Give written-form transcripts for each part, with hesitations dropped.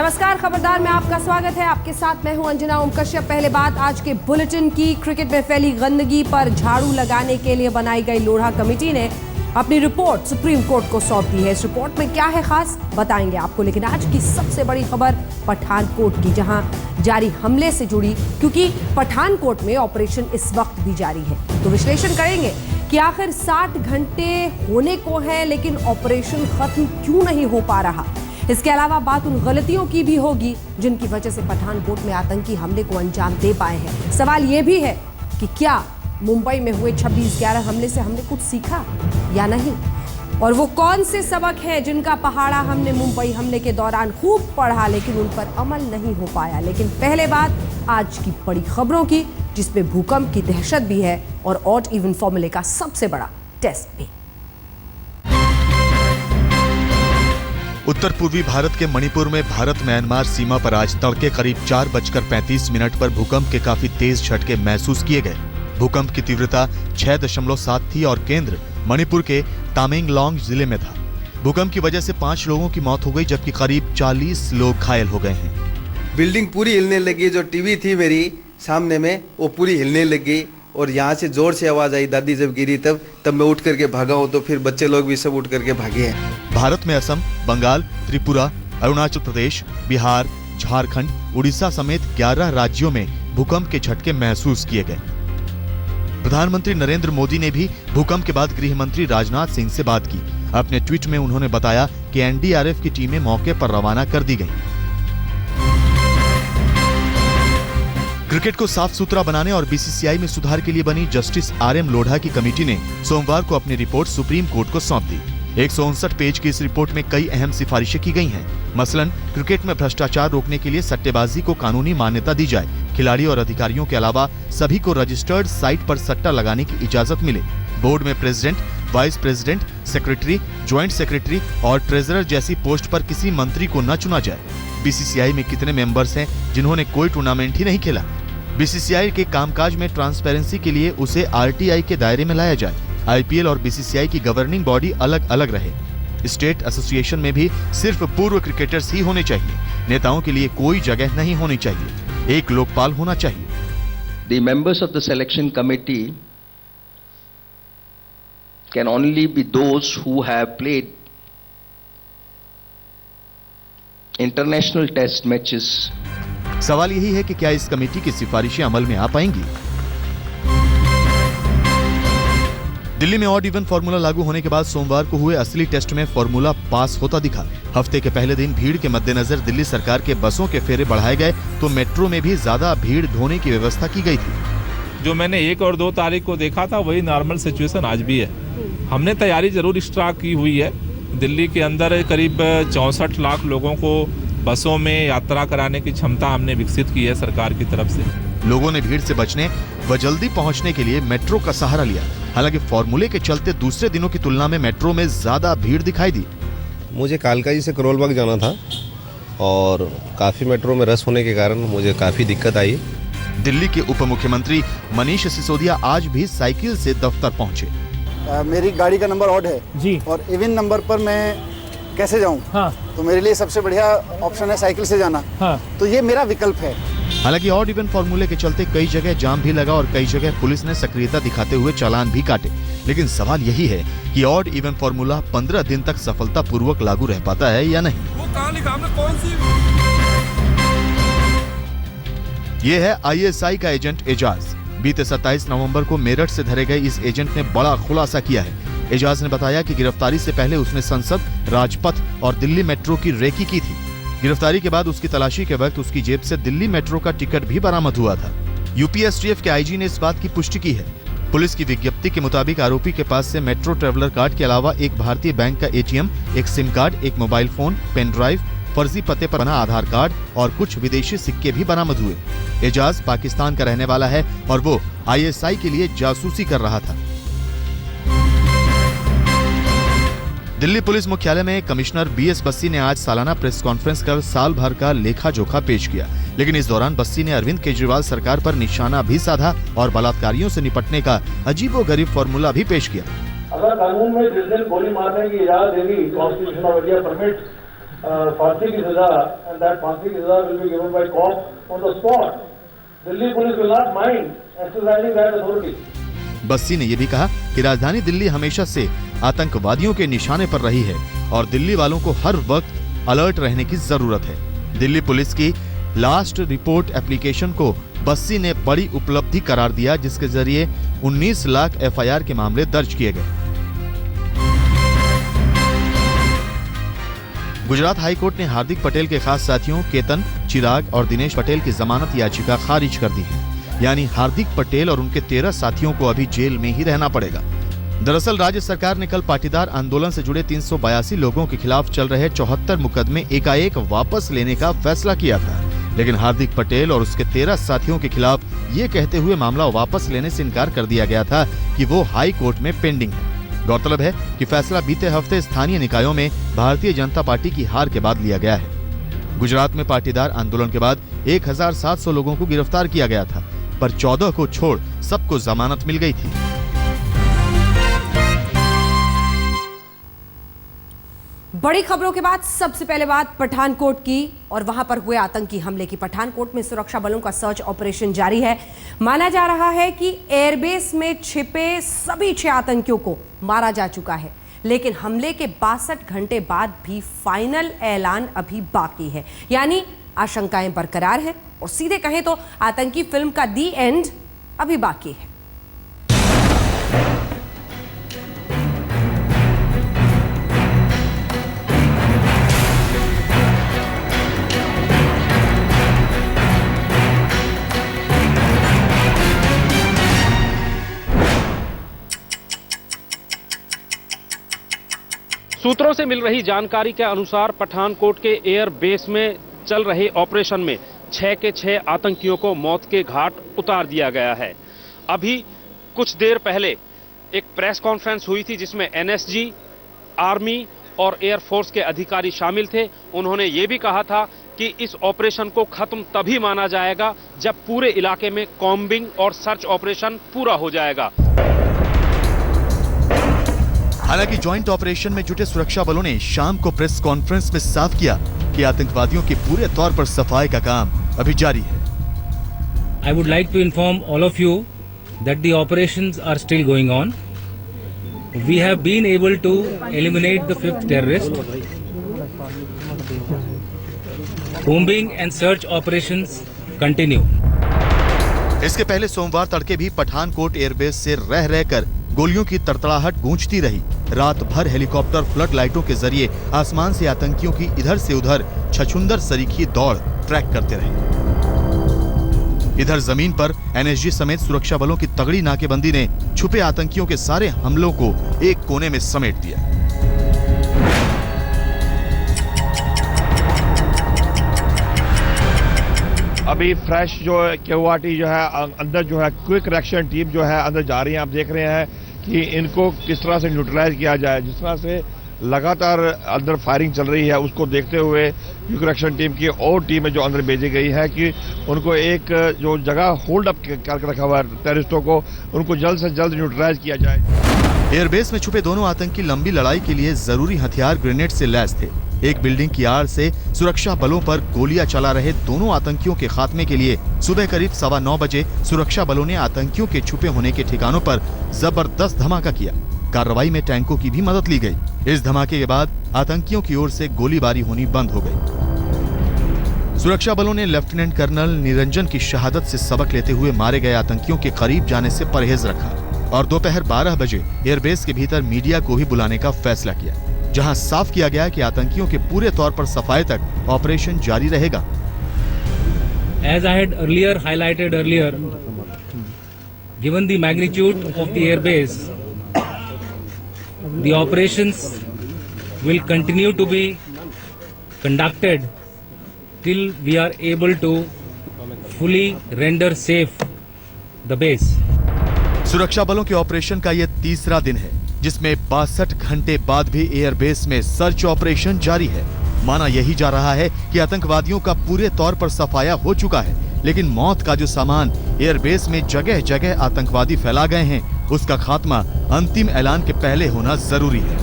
नमस्कार, खबरदार में आपका स्वागत है। आपके साथ मैं हूं अंजना ओम कश्यप। पहले बात आज के बुलेटिन की। क्रिकेट में फैली गंदगी पर झाड़ू लगाने के लिए बनाई गई लोढ़ा कमेटी ने अपनी रिपोर्ट सुप्रीम कोर्ट को सौंप दी है। इस रिपोर्ट में क्या है खास, बताएंगे आपको। लेकिन आज की सबसे बड़ी खबर पठानकोट की, जहां जारी हमले से जुड़ी, क्योंकि पठानकोट में ऑपरेशन इस वक्त भी जारी है। तो विश्लेषण करेंगे कि आखिर 60 घंटे होने को है, लेकिन ऑपरेशन खत्म क्यों नहीं हो पा रहा। इसके अलावा बात उन गलतियों की भी होगी जिनकी वजह से पठानकोट में आतंकी हमले को अंजाम दे पाए हैं। सवाल यह भी है कि क्या मुंबई में हुए 26/11 हमले से हमने कुछ सीखा या नहीं, और वो कौन से सबक हैं जिनका पहाड़ा हमने मुंबई हमले के दौरान खूब पढ़ा लेकिन उन पर अमल नहीं हो पाया। लेकिन पहले बात आज की बड़ी खबरों की, जिसमें भूकंप की दहशत भी है और ऑड इवन फॉर्मूले का सबसे बड़ा टेस्ट भी। उत्तर पूर्वी भारत के मणिपुर में भारत म्यांमार सीमा पर आज तड़के करीब 4:35 पर भूकंप के काफी तेज झटके महसूस किए गए। भूकंप की तीव्रता 6.7 थी और केंद्र मणिपुर के तामेंगलोंग जिले में था। भूकंप की वजह से 5 लोगों की मौत हो गई, जबकि करीब 40 लोग घायल हो गए हैं। बिल्डिंग पूरी हिलने लगी। जो टीवी थी मेरी सामने में, वो पूरी हिलने लगी और यहाँ से जोर से आवाज आई। दादी जब गिरी तब मैं उठ करके भागा हूँ, तो फिर बच्चे लोग भी सब उठ करके भागे हैं। भारत में असम, बंगाल, त्रिपुरा, अरुणाचल प्रदेश, बिहार, झारखंड, उड़ीसा समेत 11 राज्यों में भूकंप के झटके महसूस किए गए। प्रधानमंत्री नरेंद्र मोदी ने भी भूकंप के बाद गृह मंत्री राजनाथ सिंह से बात की। अपने ट्वीट में उन्होंने बताया कि एनडीआरएफ की टीमें मौके पर रवाना कर दी गईं। क्रिकेट को साफ सुथरा बनाने और बीसीसीआई में सुधार के लिए बनी जस्टिस आरएम लोढ़ा की कमेटी ने सोमवार को अपनी रिपोर्ट सुप्रीम कोर्ट को सौंप दी। 159 पेज की इस रिपोर्ट में कई अहम सिफारिशें की गई हैं। मसलन क्रिकेट में भ्रष्टाचार रोकने के लिए सट्टेबाजी को कानूनी मान्यता दी जाए, खिलाड़ी और अधिकारियों के अलावा सभी को रजिस्टर्ड साइट पर सट्टा लगाने की इजाजत मिले, बोर्ड में president, vice president, secretary, joint secretary और ट्रेजरर जैसी पोस्ट पर किसी मंत्री को न चुना जाए। बीसीसीआई में कितने मेंबर्स हैं जिन्होंने कोई टूर्नामेंट ही नहीं खेला। बीसीसीआई के कामकाज में ट्रांसपेरेंसी के लिए उसे आरटीआई के दायरे में लाया जाए। आईपीएल और बीसीसीआई की गवर्निंग बॉडी अलग अलग रहे। स्टेट एसोसिएशन में भी सिर्फ पूर्व क्रिकेटर्स ही होने चाहिए। नेताओं के लिए कोई जगह नहीं होनी चाहिए। एक लोकपाल होना चाहिए। The members of the selection committee can only be those who have played international test matches. सवाल यही है कि क्या इस कमेटी की सिफारिशें अमल में आ पाएंगी। दिल्ली में ऑड इवन फॉर्मूला लागू होने के बाद सोमवार को हुए असली टेस्ट में फॉर्मूला पास होता दिखा। हफ्ते के पहले दिन भीड़ के मद्देनजर दिल्ली सरकार के बसों के फेरे बढ़ाए गए, तो मेट्रो में भी ज्यादा भीड़ ढोने की व्यवस्था की गई थी। जो मैंने 1 और 2 तारीख को देखा था, वही नॉर्मल सिचुएशन आज भी है। हमने तैयारी जरूर एक्स्ट्रा की हुई है। दिल्ली के अंदर करीब 64 लाख लोगों को बसों में यात्रा कराने की क्षमता हमने विकसित की है सरकार की तरफ से। लोगों ने भीड़ से बचने व जल्दी पहुंचने के लिए मेट्रो का सहारा लिया। हालांकि फॉर्मूले के चलते दूसरे दिनों की तुलना में मेट्रो में ज्यादा भीड़ दिखाई दी। मुझे कालकाजी से करोलबाग जाना था और काफी मेट्रो में रश होने के कारण मुझे काफी दिक्कत आई। दिल्ली के उप मुख्यमंत्री मनीष सिसोदिया आज भी साइकिल से दफ्तर पहुंचे। मेरी गाड़ी का नंबर ऑड है जी, और इवन नंबर पर मैं कैसे जाऊं? हाँ। तो मेरे लिए सबसे बढ़िया ऑप्शन है साइकिल से जाना। हाँ। तो ये मेरा विकल्प है। हालांकि ऑड इवन फॉर्मूले के चलते कई जगह जाम भी लगा और कई जगह पुलिस ने सक्रियता दिखाते हुए चालान भी काटे। लेकिन सवाल यही है कि ऑड इवन फॉर्मूला 15 दिन तक सफलतापूर्वक लागू रह पाता है या नहीं। वो कहां लिखा हमने, कौन सी? ये है आईएसआई का एजेंट एजाज। बीते 27 नवंबर को मेरठ से धरे गए इस एजेंट ने बड़ा खुलासा किया है। एजाज ने बताया कि गिरफ्तारी से पहले उसने संसद, राजपथ और दिल्ली मेट्रो की रेकी की थी। गिरफ्तारी के बाद उसकी तलाशी के वक्त उसकी जेब से दिल्ली मेट्रो का टिकट भी बरामद हुआ था। यूपीएसटीएफ के आईजी ने इस बात की पुष्टि की है। पुलिस की विज्ञप्ति के मुताबिक आरोपी के पास से मेट्रो ट्रेवलर कार्ड के अलावा एक भारतीय बैंक का एटीएम, एक सिम कार्ड, एक मोबाइल फोन, पेन ड्राइव, फर्जी पते पर बना आधार कार्ड और कुछ विदेशी सिक्के भी बरामद हुए। एजाज पाकिस्तान का रहने वाला है और वो आईएसआई के लिए जासूसी कर रहा था। दिल्ली पुलिस मुख्यालय में कमिश्नर बीएस बस्सी ने आज सालाना प्रेस कॉन्फ्रेंस कर साल भर का लेखा जोखा पेश किया। लेकिन इस दौरान बस्सी ने अरविंद केजरीवाल सरकार पर निशाना भी साधा और बलात्कारियों से निपटने का अजीबोगरीब फॉर्मूला भी पेश किया। अगर कानून में जिस दिन गोली मारने की इजाजत देगी, कॉन्स्टिट्यूशन ऑफ इंडिया परमिट, फांसी की सजा, and that फांसी की सजा will be given by court on the spot. Delhi police will not mind exercising that authority. Bassi ने यह भी कहा कि राजधानी दिल्ली हमेशा से आतंकवादियों के निशाने पर रही है और दिल्ली वालों को हर वक्त अलर्ट रहने की जरूरत है। दिल्ली पुलिस की लास्ट रिपोर्ट एप्लीकेशन को बस्सी ने बड़ी उपलब्धि करार दिया, जिसके जरिए 19 लाख एफआईआर के मामले दर्ज किए गए। गुजरात हाईकोर्ट ने हार्दिक पटेल के खास साथियों केतन, चिराग और दिनेश पटेल की जमानत याचिका खारिज कर दी है। यानी हार्दिक पटेल और उनके 13 साथियों को अभी जेल में ही रहना पड़ेगा। दरअसल राज्य सरकार ने कल पाटीदार आंदोलन से जुड़े 382 लोगों के खिलाफ चल रहे 74 मुकदमे एकाएक वापस लेने का फैसला किया था, लेकिन हार्दिक पटेल और उसके 13 साथियों के खिलाफ ये कहते हुए मामला वापस लेने से इनकार कर दिया गया था कि वो हाई कोर्ट में पेंडिंग है। गौरतलब है कि फैसला बीते हफ्ते स्थानीय निकायों में भारतीय जनता पार्टी की हार के बाद लिया गया है। गुजरात में पाटीदार आंदोलन के बाद 1700 लोगों को गिरफ्तार किया गया था, पर 14 को छोड़ सबको जमानत मिल गई थी। बड़ी खबरों के बाद सबसे पहले बात पठानकोट की, और वहां पर हुए आतंकी हमले की। पठानकोट में सुरक्षा बलों का सर्च ऑपरेशन जारी है। माना जा रहा है कि एयरबेस में छिपे सभी 6 आतंकियों को मारा जा चुका है, लेकिन हमले के 62 घंटे बाद भी फाइनल ऐलान अभी बाकी है। यानी आशंकाएं बरकरार हैं और सीधे कहें तो आतंकी फिल्म का दी एंड अभी बाकी है। सूत्रों से मिल रही जानकारी के अनुसार पठानकोट के एयर बेस में चल रहे ऑपरेशन में 6 के 6 आतंकियों को मौत के घाट उतार दिया गया है। अभी कुछ देर पहले एक प्रेस कॉन्फ्रेंस हुई थी जिसमें एनएसजी, आर्मी और एयरफोर्स के अधिकारी शामिल थे। उन्होंने ये भी कहा था कि इस ऑपरेशन को खत्म तभी माना जाएगा जब पूरे इलाके में कॉम्बिंग और सर्च ऑपरेशन पूरा हो जाएगा। हालांकि ज्वाइंट ऑपरेशन में जुटे सुरक्षा बलों ने शाम को प्रेस कॉन्फ्रेंस में साफ किया कि आतंकवादियों के पूरे तौर पर सफाई का काम अभी जारी है। I would like to inform all of you that the operations are still going on. We have been able to eliminate the 5th terrorist. Combing and search operations continue. इसके पहले सोमवार तड़के भी पठानकोट एयरबेस से रह रहकर गोलियों की तड़तड़ाहट गूंजती रही। रात भर हेलीकॉप्टर फ्लड लाइटों के जरिए आसमान से आतंकियों की इधर से उधर छछुंदर सरीखी दौड़ ट्रैक करते रहे। इधर जमीन पर एनएसजी समेत सुरक्षा बलों की तगड़ी नाकेबंदी ने छुपे आतंकियों के सारे हमलों को एक कोने में समेट दिया। अभी फ्रेश जो केवाटी जो है अंदर जो है क्विक रिएक्शन टीम जो है अंदर जा रही है। आप देख रहे हैं कि इनको किस तरह से न्यूट्रलाइज किया जाए। जिस तरह से लगातार अंदर फायरिंग चल रही है उसको देखते हुए क्विक रिएक्शन टीम की और टीमें जो अंदर भेजी गई है कि उनको एक जो जगह होल्ड अप करके रखा हुआ है टेररिस्टों को, उनको जल्द से जल्द न्यूट्रलाइज किया जाए। एयरबेस में छुपे दोनों आतंकी लंबी लड़ाई के लिए जरूरी हथियार ग्रेनेड से लैस थे। एक बिल्डिंग की आड़ से सुरक्षा बलों पर गोलियां चला रहे दोनों आतंकियों के खात्मे के लिए सुबह करीब 9:15 बजे सुरक्षा बलों ने आतंकियों के छुपे होने के ठिकानों पर जबरदस्त धमाका किया। कार्रवाई में टैंकों की भी मदद ली गई। इस धमाके के बाद आतंकियों की ओर से गोलीबारी होनी बंद हो गई। सुरक्षा बलों ने लेफ्टिनेंट कर्नल निरंजन की शहादत से सबक लेते हुए मारे गए आतंकियों के करीब जाने से परहेज रखा और दोपहर 12 बजे एयरबेस के भीतर मीडिया को भी बुलाने का फैसला किया, जहां साफ किया गया कि आतंकियों के पूरे तौर पर सफाई तक ऑपरेशन जारी रहेगा। As I had highlighted earlier, given the magnitude of the airbase, the operations will continue to be conducted till we are able to fully render safe the base. सुरक्षा बलों के ऑपरेशन का यह तीसरा दिन है जिसमें 62 घंटे बाद भी एयरबेस में सर्च ऑपरेशन जारी है। माना यही जा रहा है कि आतंकवादियों का पूरे तौर पर सफाया हो चुका है, लेकिन मौत का जो सामान एयरबेस में जगह जगह आतंकवादी फैला गए हैं उसका खात्मा अंतिम ऐलान के पहले होना जरूरी है।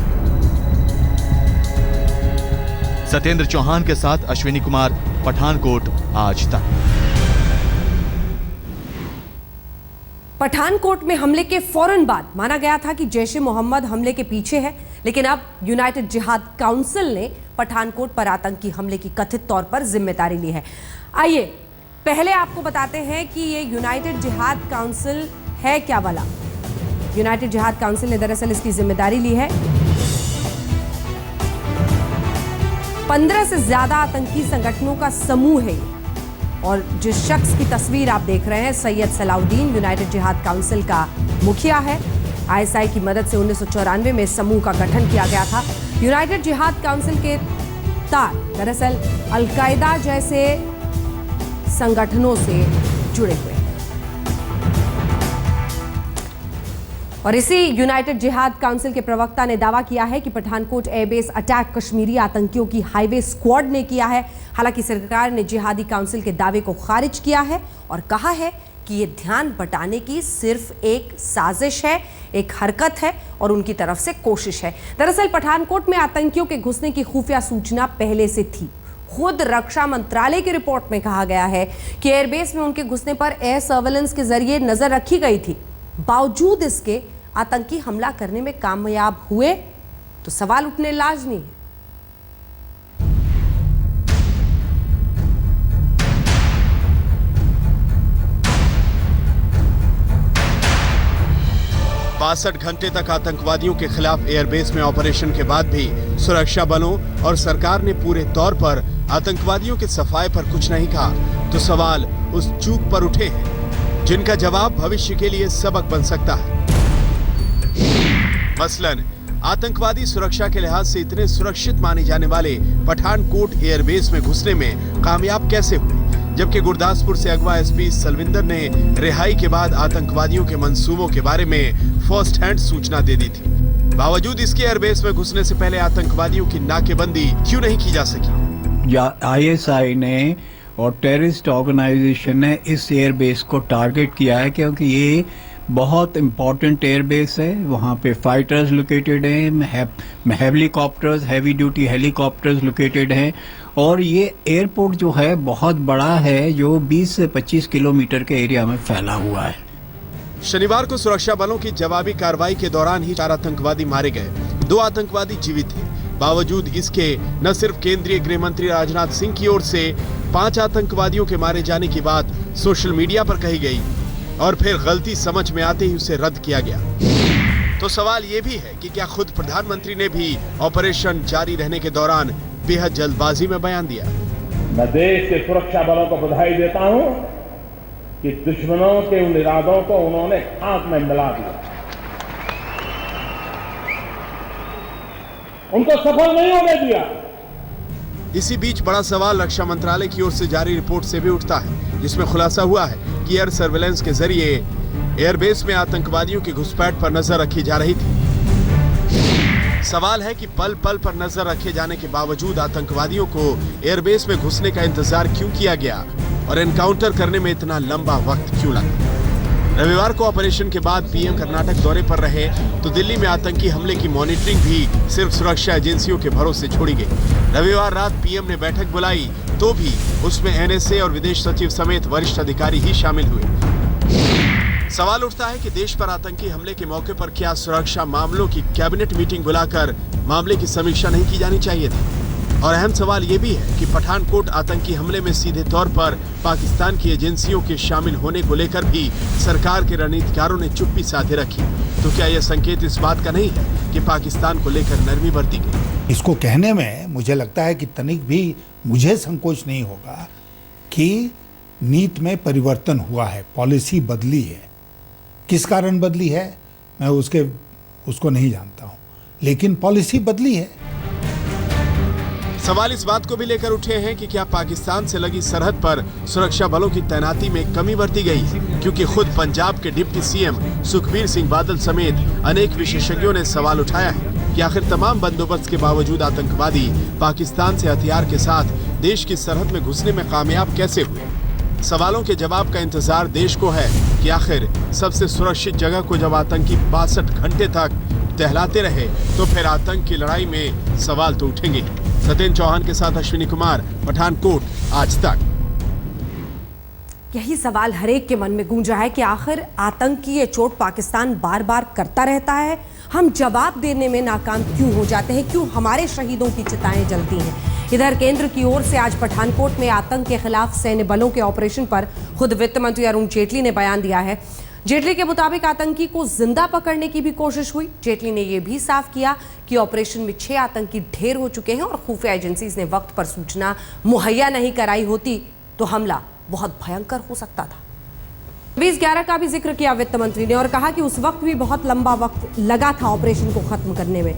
सत्येंद्र चौहान के साथ अश्विनी कुमार, पठानकोट, आज तक। पठानकोट में हमले के फौरन बाद माना गया था कि जैश ए मोहम्मद हमले के पीछे है, लेकिन अब यूनाइटेड जिहाद काउंसिल ने पठानकोट पर आतंकी हमले की कथित तौर पर जिम्मेदारी ली है। आइए पहले आपको बताते हैं कि ये यूनाइटेड जिहाद काउंसिल है क्या वाला। यूनाइटेड जिहाद काउंसिल ने दरअसल इसकी जिम्मेदारी ली है। 15 से ज्यादा आतंकी संगठनों का समूह है ये, और जिस शख्स की तस्वीर आप देख रहे हैं, सैयद सलाउद्दीन, यूनाइटेड जिहाद काउंसिल का मुखिया है। आईएसआई की मदद से 1994 में इस समूह का गठन किया गया था। यूनाइटेड जिहाद काउंसिल के तार दरअसल अलकायदा जैसे संगठनों से जुड़े हुए हैं, और इसी यूनाइटेड जिहाद काउंसिल के प्रवक्ता ने दावा किया है कि पठानकोट एयरबेस अटैक कश्मीरी आतंकियों की हाईवे स्क्वाड ने किया है। हालांकि सरकार ने जिहादी काउंसिल के दावे को खारिज किया है और कहा है कि ये ध्यान बटाने की सिर्फ एक साजिश है, एक हरकत है और उनकी तरफ से कोशिश है। दरअसल पठानकोट में आतंकियों के घुसने की खुफिया सूचना पहले से थी। खुद रक्षा मंत्रालय की रिपोर्ट में कहा गया है कि एयरबेस में उनके घुसने पर एयर सर्वेलेंस के जरिए नजर रखी गई थी। बावजूद इसके आतंकी हमला करने में कामयाब हुए तो सवाल उठने लाजमी है। बासठ घंटे तक आतंकवादियों के खिलाफ एयरबेस में ऑपरेशन के बाद भी सुरक्षा बलों और सरकार ने पूरे तौर पर आतंकवादियों के सफाए पर कुछ नहीं कहा, तो सवाल उस चूक पर उठे हैं जिनका जवाब भविष्य के लिए सबक बन सकता है। मसलन आतंकवादी सुरक्षा के लिहाज से इतने सुरक्षित माने जाने वाले पठानकोट एयरबेस में घुसने में कामयाब कैसे हुए, जबकि गुरदासपुर से अगवा एसपी सलविंदर ने रिहाई के बाद आतंकवादियों के मंसूबों के बारे में फर्स्ट हैंड सूचना दे दी थी। बावजूद इसके एयरबेस में घुसने से पहले आतंकवादियों की नाकेबंदी क्यों नहीं की जा सकी? आईएसआई ने और टेररिस्ट ऑर्गेनाइजेशन ने इस एयरबेस को टारगेट किया है क्योंकि ये बहुत इम्पोर्टेंट एयरबेस है। वहाँ पे फाइटर्स लोकेटेड हैं, helicopters, heavy duty helicopters located हैं, और ये एयरपोर्ट जो है बहुत बड़ा है, जो 20 से 25 किलोमीटर के एरिया में फैला हुआ है। शनिवार को सुरक्षा बलों की जवाबी कार्रवाई के दौरान ही 4 आतंकवादी मारे गए, 2 आतंकवादी जीवित थे। बावजूद इसके न सिर्फ केंद्रीय गृह मंत्री राजनाथ सिंह की ओर से 5 आतंकवादियों के मारे जाने की बात सोशल मीडिया पर कही गई और फिर गलती समझ में आते ही उसे रद्द किया गया। तो सवाल ये भी है कि क्या खुद प्रधानमंत्री ने भी ऑपरेशन जारी रहने के दौरान बेहद जल्दबाजी में बयान दिया? मैं देश के सुरक्षा बलों को बधाई देता हूं कि दुश्मनों के उन इरादों को उन्होंने खाक में मिला दिया, उनको सफल नहीं होने दिया। इसी बीच बड़ा सवाल रक्षा मंत्रालय की ओर से जारी रिपोर्ट से भी उठता है, जिसमें खुलासा हुआ है कि एयर सर्वेलेंस के जरिए एयरबेस में आतंकवादियों की घुसपैठ पर नजर रखी जा रही थी। सवाल है कि पल पल पर नजर रखे जाने के बावजूद आतंकवादियों को एयरबेस में घुसने का इंतजार क्यों किया गया और एनकाउंटर करने में इतना लंबा वक्त क्यों लगा? रविवार को ऑपरेशन के बाद पीएम कर्नाटक दौरे पर रहे तो दिल्ली में आतंकी हमले की मॉनिटरिंग भी सिर्फ सुरक्षा एजेंसियों के भरोसे छोड़ी गई। रविवार रात पीएम ने बैठक बुलाई तो भी उसमें एनएसए और विदेश सचिव समेत वरिष्ठ अधिकारी ही शामिल हुए। सवाल उठता है कि देश पर आतंकी हमले के मौके पर क्या सुरक्षा मामलों की कैबिनेट मीटिंग बुलाकर मामले की समीक्षा नहीं की जानी चाहिए थी? और अहम सवाल ये भी है कि पठानकोट आतंकी हमले में सीधे तौर पर पाकिस्तान की एजेंसियों के शामिल होने को लेकर भी सरकार के रणनीतिकारों ने चुप्पी साधे रखी। तो क्या यह संकेत इस बात का नहीं है कि पाकिस्तान को लेकर नरमी बरती गई? इसको कहने में मुझे लगता है कि तनिक भी मुझे संकोच नहीं होगा कि नीति में परिवर्तन हुआ है, पॉलिसी बदली है। किस कारण बदली है मैं उसको नहीं जानता हूँ, लेकिन पॉलिसी बदली है। सवाल इस बात को भी लेकर उठे हैं कि क्या पाकिस्तान से लगी सरहद पर सुरक्षा बलों की तैनाती में कमी बरती गई, क्योंकि खुद पंजाब के डिप्टी सीएम सुखबीर सिंह बादल समेत अनेक विशेषज्ञों ने सवाल उठाया है कि आखिर तमाम बंदोबस्त के बावजूद आतंकवादी पाकिस्तान से हथियार के साथ देश की सरहद में घुसने में कामयाब कैसे हुए। सवालों के जवाब का इंतजार देश को है कि आखिर सबसे सुरक्षित जगह को जब आतंकी 62 घंटे तक टहलाते रहे तो फिर आतंक की लड़ाई में सवाल तो उठेंगे। सत्येंद्र चौहान के साथ अश्विनी कुमार, पठानकोट, आज तक। यही सवाल हरेक के मन में गूंजा है कि आखिर आतंक की ये चोट पाकिस्तान बार बार करता रहता है। हम जवाब देने में नाकाम क्यों हो जाते हैं? क्यों हमारे शहीदों की चिताएं जलती हैं? इधर केंद्र की ओर से आज पठानकोट में आतंक के खिलाफ सैन्य बलों के ऑपरेशन पर खुद वित्त मंत्री अरुण जेटली ने बयान दिया है। जेटली के मुताबिक आतंकी को जिंदा पकड़ने की भी कोशिश हुई। जेटली ने यह भी साफ किया कि ऑपरेशन में 6 आतंकी ढेर हो चुके हैं और खुफिया एजेंसीज ने वक्त पर सूचना मुहैया नहीं कराई होती तो हमला बहुत भयंकर हो सकता था। 2011 का भी जिक्र किया वित्त मंत्री ने और कहा कि उस वक्त भी बहुत लंबा वक्त लगा था ऑपरेशन को खत्म करने में।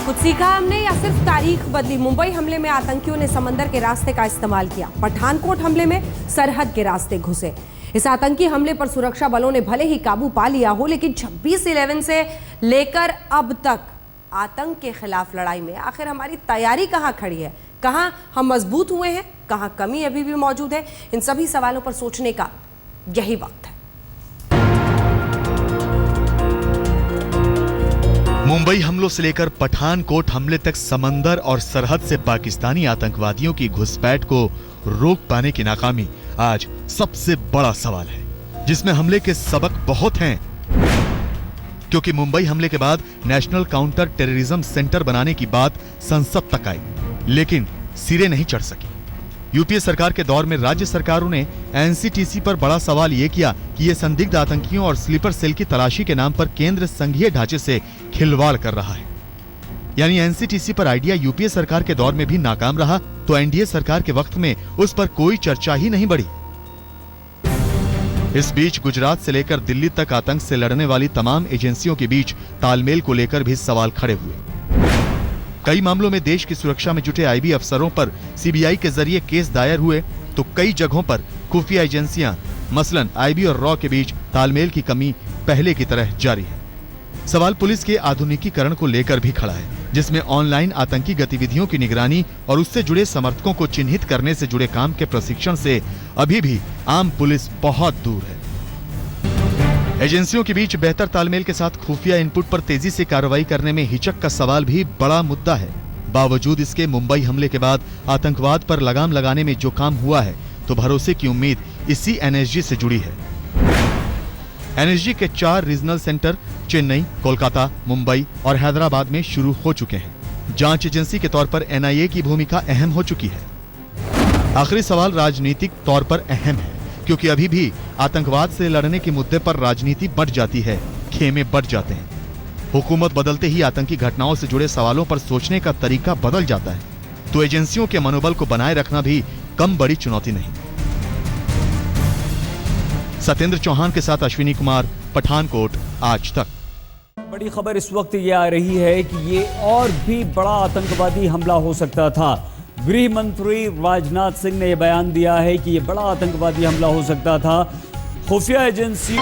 कुछ सीखा हमने या सिर्फ तारीख बदली? मुंबई हमले में आतंकियों ने समंदर के रास्ते का इस्तेमाल किया। पठानकोट हमले में सरहद के रास्ते घुसे। इस आतंकी हमले पर सुरक्षा बलों ने भले ही काबू पा लिया हो, लेकिन 26/11 से लेकर अब तक आतंक के खिलाफ लड़ाई में आखिर हमारी तैयारी कहाँ खड़ी है? कहाँ हम मजबूत हुए हैं? कहाँ कमी अभी भी मौजूद है? इन सभी सवालों पर सोचने का यही वक्त है। मुंबई हमलों से लेकर पठानकोट हमले तक समंदर और सरहद से पाकिस्तानी आतंकवादियों की घुसपैठ को रोक पाने की नाकामी आज सबसे बड़ा सवाल है, जिसमें हमले के सबक बहुत हैं। क्योंकि मुंबई हमले के बाद नेशनल काउंटर टेररिज्म सेंटर बनाने की बात संसद तक आई, लेकिन सिरे नहीं चढ़ सकी। यूपीए सरकार के दौर में राज्य सरकारों ने एनसीटीसी पर बड़ा सवाल यह किया कि ये संदिग्ध आतंकियों और स्लीपर सेल की तलाशी के नाम पर केंद्र संघीय ढांचे से खिलवाड़ कर रहा है। यानी एनसीटीसी पर आइडिया यूपीए सरकार के दौर में भी नाकाम रहा तो एनडीए सरकार के वक्त में उस पर कोई चर्चा ही नहीं बढ़ी। इस बीच गुजरात से लेकर दिल्ली तक आतंक से लड़ने वाली तमाम एजेंसियों के बीच तालमेल को लेकर भी सवाल खड़े हुए। कई मामलों में देश की सुरक्षा में जुटे आईबी अफसरों पर सीबीआई के जरिए केस दायर हुए तो कई जगहों पर खुफिया एजेंसियां मसलन आईबी और रॉ के बीच तालमेल की कमी पहले की तरह जारी है। सवाल पुलिस के आधुनिकीकरण को लेकर भी खड़ा है, जिसमें ऑनलाइन आतंकी गतिविधियों की निगरानी और उससे जुड़े समर्थकों को चिन्हित करने से जुड़े काम के प्रशिक्षण से अभी भी आम पुलिस बहुत दूर है। एजेंसियों के बीच बेहतर तालमेल के साथ खुफिया इनपुट पर तेजी से कार्रवाई करने में हिचक का सवाल भी बड़ा मुद्दा है। बावजूद इसके मुंबई हमले के बाद आतंकवाद पर लगाम लगाने में जो काम हुआ है तो भरोसे की उम्मीद इसी एनएसजी से जुड़ी है। एनएसजी के 4 रीजनल सेंटर चेन्नई, कोलकाता, मुंबई और हैदराबाद में शुरू हो चुके हैं। जांच एजेंसी के तौर पर एनआईए की भूमिका अहम हो चुकी है। आखिरी सवाल राजनीतिक तौर पर अहम है, क्योंकि अभी भी आतंकवाद से लड़ने के मुद्दे पर राजनीति बढ़ जाती है, खेमे बढ़ जाते हैं। हुकूमत बदलते ही आतंकी घटनाओं से जुड़े सवालों पर सोचने का तरीका बदल जाता है, तो एजेंसियों के मनोबल को बनाए रखना भी कम बड़ी चुनौती नहीं। सत्येंद्र चौहान के साथ अश्विनी कुमार, पठानकोट, आज तक। बड़ी खबर इस वक्त ये आ रही है कि ये और भी बड़ा आतंकवादी हमला हो सकता था। गृह मंत्री राजनाथ सिंह ने यह बयान दिया है कि यह बड़ा आतंकवादी हमला हो सकता था। खुफिया एजेंसी